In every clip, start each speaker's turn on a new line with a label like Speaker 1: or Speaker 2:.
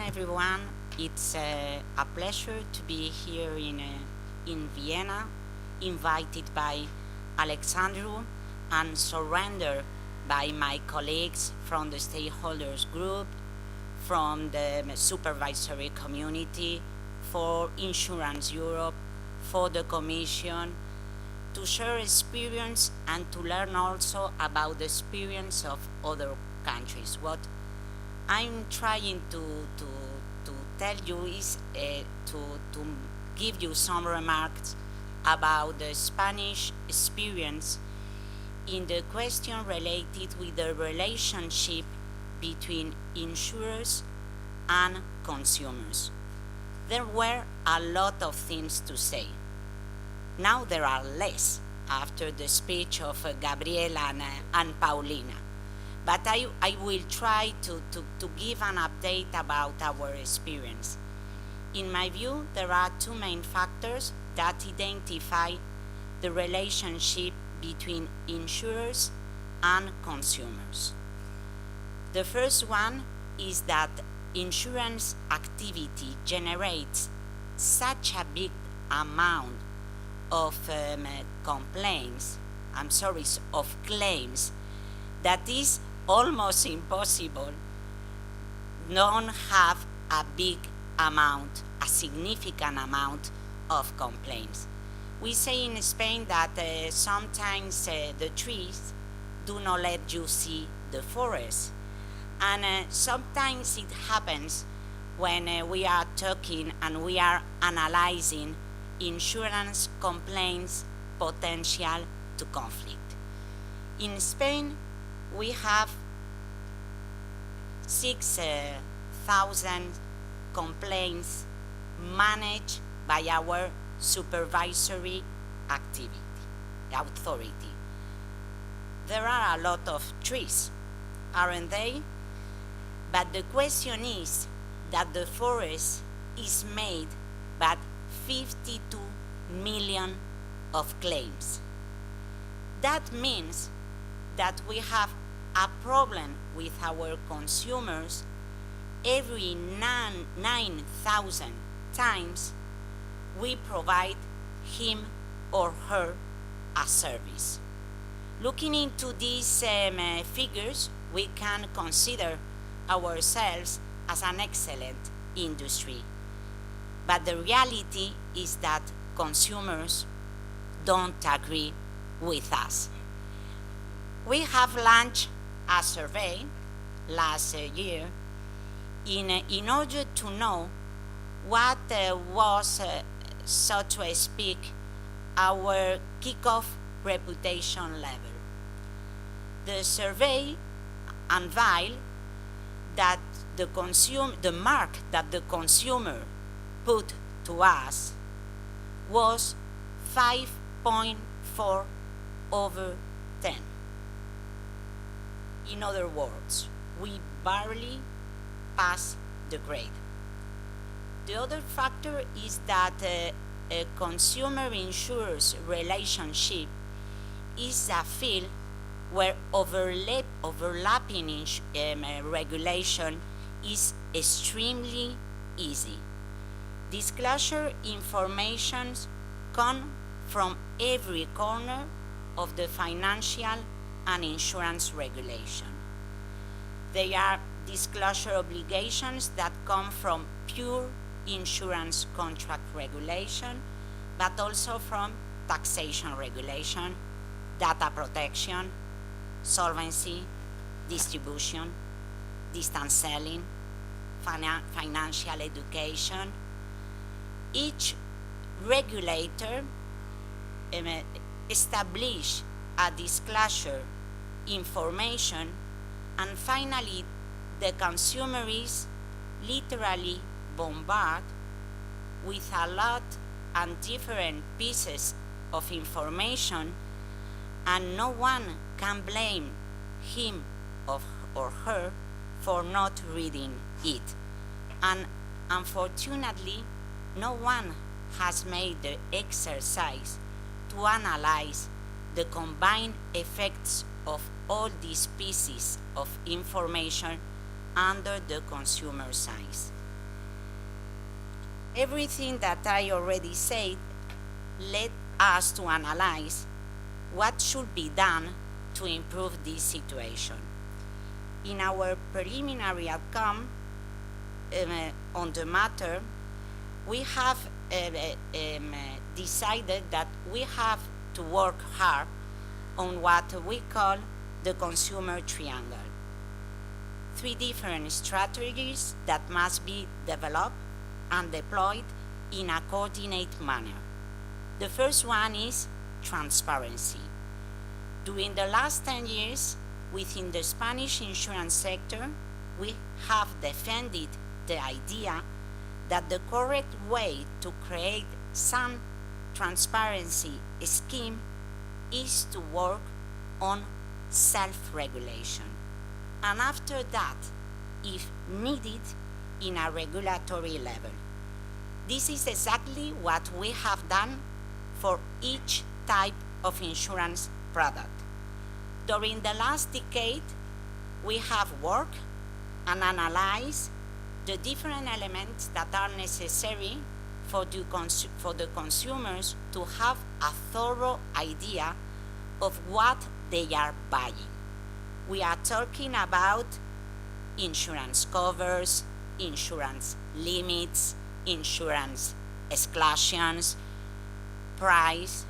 Speaker 1: everyone. It's a pleasure to be here in Vienna, invited by Alexandru and surrendered by my colleagues from the stakeholders group, from the supervisory community, for Insurance Europe, for the Commission, to share experience and to learn also about the experience of other countries. What I'm trying to tell you is to give you some remarks about the Spanish experience in the question related with the relationship between insurers and consumers. There were a lot of things to say. Now there are less after the speech of Gabriela and Paulina. But I will try to give an update about our experience. In my view, there are two main factors that identify the relationship between insurers and consumers. The first one is that insurance activity generates such a big amount of of claims, that is almost impossible don't have a big amount, a significant amount of complaints. We say in Spain that sometimes the trees do not let you see the forest. And sometimes it happens when we are talking and we are analyzing insurance complaints potential to conflict. In Spain, we have 6,000 complaints managed by our supervisory authority. There are a lot of trees, aren't they? But the question is that the forest is made by 52 million of claims. That means that we have a problem with our consumers every 9,000 times we provide him or her a service. Looking into these figures, we can consider ourselves as an excellent industry. But the reality is that consumers don't agree with us. We have launched a survey last year in order to know what was, so to speak, our kickoff reputation level. The survey unveiled that the mark that the consumer put to us was 5.4 over 10. In other words, we barely pass the grade. The other factor is that a consumer-insurers relationship is a field where overlapping regulation is extremely easy. Disclosure informations come from every corner of the financial and insurance regulation. They are disclosure obligations that come from pure insurance contract regulation, but also from taxation regulation, data protection, solvency, distribution, distance selling, financial education. Each regulator establishes a disclosure information, and finally the consumer is literally bombarded with a lot and different pieces of information, and no one can blame him or her for not reading it. And unfortunately, no one has made the exercise to analyze the combined effects of all these pieces of information under the consumer's eyes. Everything that I already said led us to analyze what should be done to improve this situation. In our preliminary outcome on the matter, we have decided that we have to work hard on what we call the consumer triangle. Three different strategies that must be developed and deployed in a coordinated manner. The first one is transparency. During the last 10 years, within the Spanish insurance sector, we have defended the idea that the correct way to create some transparency scheme is to work on self-regulation. And after that, if needed, in a regulatory level. This is exactly what we have done for each type of insurance product. During the last decade, we have worked and analyzed the different elements that are necessary for the consumers to have a thorough idea of what they are buying. We are talking about insurance covers, insurance limits, insurance exclusions, price.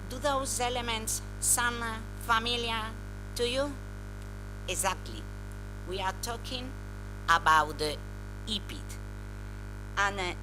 Speaker 1: Do those elements sound familiar to you? Exactly. We are talking about the EPIT. And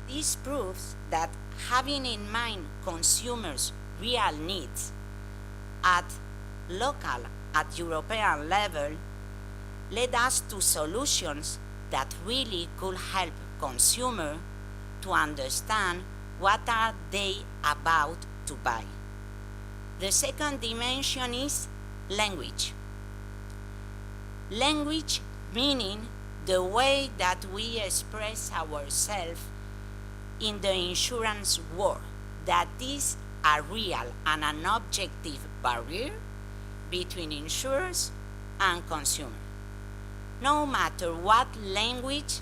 Speaker 1: this proves that having in mind consumers' real needs at local, at European level, led us to solutions that really could help consumers to understand what are they about to buy. The second dimension is language. Language meaning the way that we express ourselves in the insurance world, that is a real and an objective barrier between insurers and consumers. No matter what language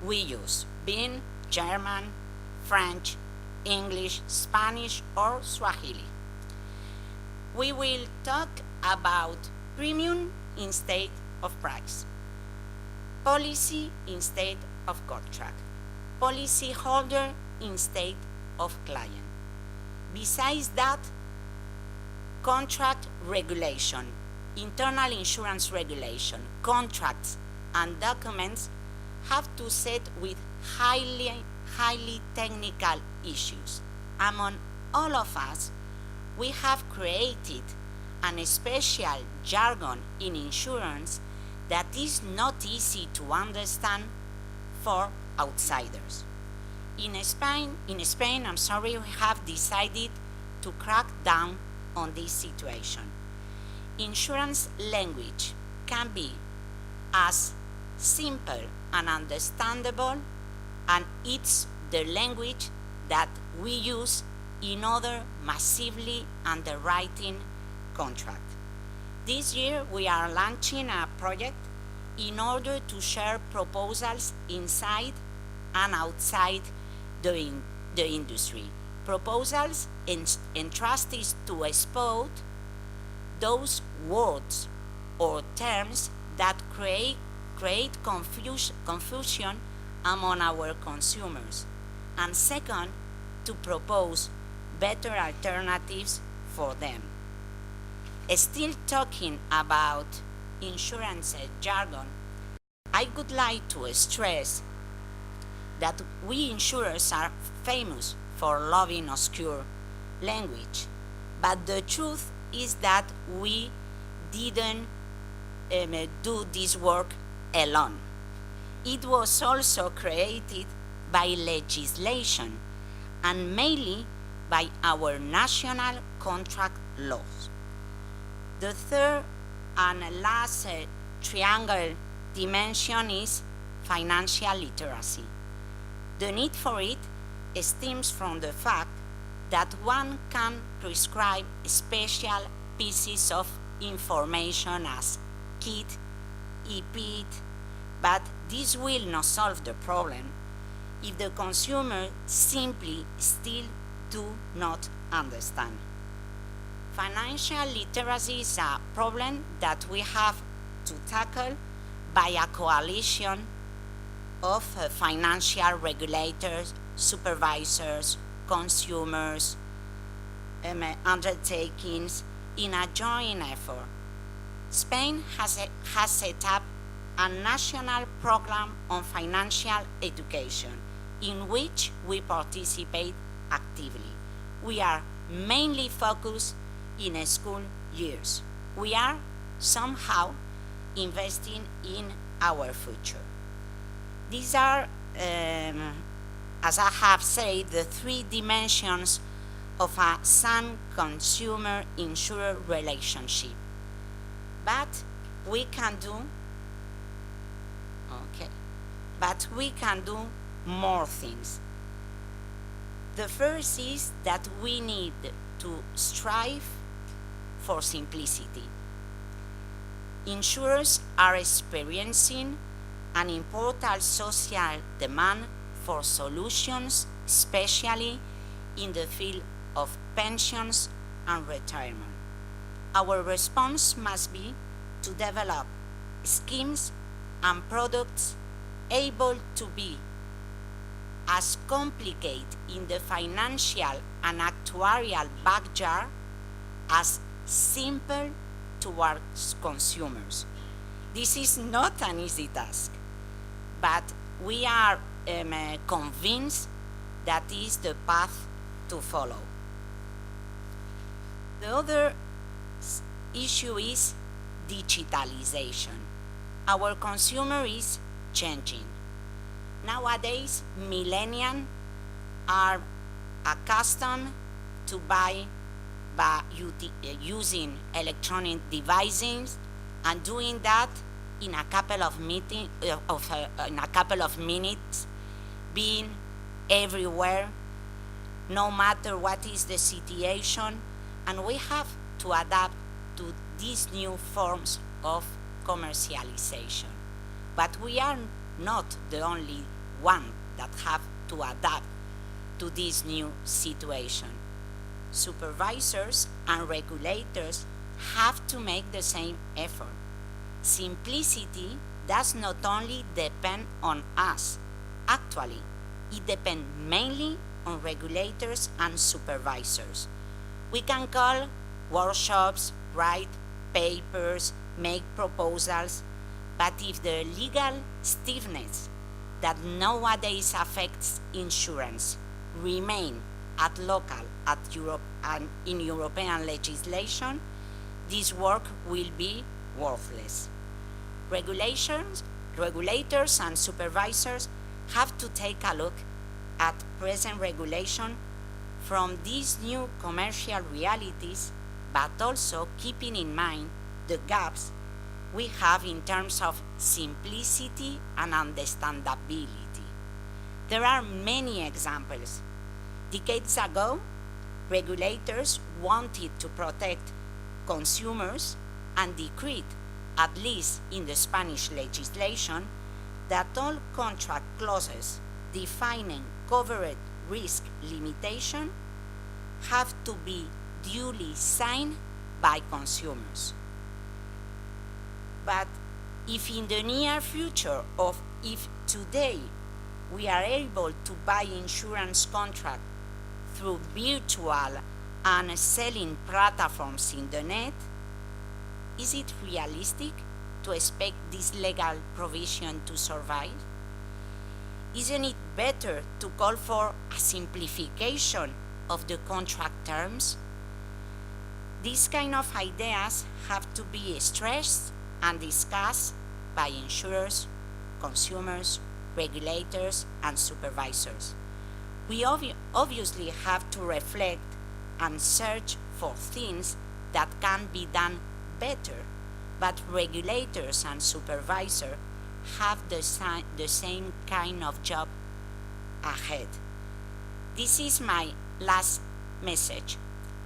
Speaker 1: we use, being German, French, English, Spanish, or Swahili. We will talk about premium instead of price, policy instead of contract, policy holder instead of client. Besides that, contract regulation, internal insurance regulation, contracts, and documents have to set with highly technical issues. Among all of us, we have created an special jargon in insurance that is not easy to understand for outsiders. In Spain, we have decided to crack down on this situation. Insurance language can be as simple and understandable, and it's the language that we use in other massively underwriting contracts. This year, we are launching a project in order to share proposals inside and outside the industry. Proposals entrusted to expose those words or terms that create confusion among our consumers. And second, to propose better alternatives for them. Still talking about insurance jargon, I would like to stress that we insurers are famous for loving obscure language, but the truth is that we didn't do this work alone. It was also created by legislation and mainly by our national contract laws. The third and last triangle dimension is financial literacy. The need for it stems from the fact that one can prescribe special pieces of information as KIT, EPIT, But this will not solve the problem if the consumer simply still do not understand. Financial literacy is a problem that we have to tackle by a coalition of financial regulators, supervisors, consumers, undertakings in a joint effort. Spain has set up a national program on financial education in which we participate actively. We are mainly focused in school years. We are somehow investing in our future. These are, as I have said, the three dimensions of a sound consumer-insurer relationship. But we can do more things. The first is that we need to strive for simplicity. Insurers are experiencing an important social demand for solutions, especially in the field of pensions and retirement. Our response must be to develop schemes and products able to be as complicated in the financial and actuarial backyard as simple towards consumers. This is not an easy task, but we are convinced that is the path to follow. The other issue is digitalization. Our consumer is changing. Nowadays, millennials are accustomed to buy by using electronic devices and doing that in a couple of minutes, being everywhere, no matter what is the situation, and we have to adapt to these new forms of commercialization. But we are not the only one that have to adapt to this new situation. Supervisors and regulators have to make the same effort. Simplicity does not only depend on us. Actually, it depends mainly on regulators and supervisors. We can call workshops, write papers, make proposals, but if the legal stiffness that nowadays affects insurance remain at local, at Europe, and in European legislation, this work will be worthless. Regulators and supervisors have to take a look at present regulation from these new commercial realities, but also keeping in mind the gaps we have in terms of simplicity and understandability. There are many examples. Decades ago, regulators wanted to protect consumers and decreed, at least in the Spanish legislation, that all contract clauses defining covered risk limitation have to be duly signed by consumers. But if in the near future, or if today we are able to buy insurance contract through virtual and selling platforms in the net, is it realistic to expect this legal provision to survive? Isn't it better to call for a simplification of the contract terms? These kind of ideas have to be stressed and discussed by insurers, consumers, regulators, and supervisors. We obviously have to reflect and search for things that can be done better, but regulators and supervisors have the same kind of job ahead. This is my last message: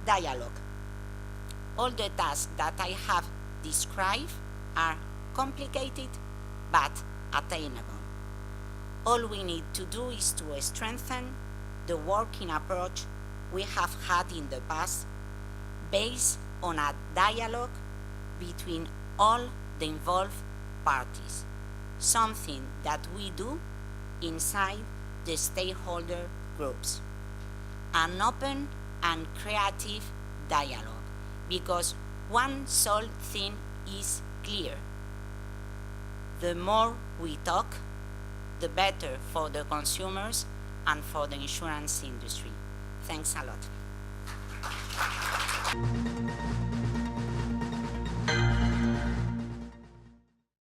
Speaker 1: dialogue. All the tasks that I have described are complicated but attainable. All we need to do is to strengthen the working approach we have had in the past, based on a dialogue between all the involved parties, something that we do inside the stakeholder groups. An open and creative dialogue, because one sole thing is clear: the more we talk, the better for the consumers and for the insurance industry. Thanks a lot.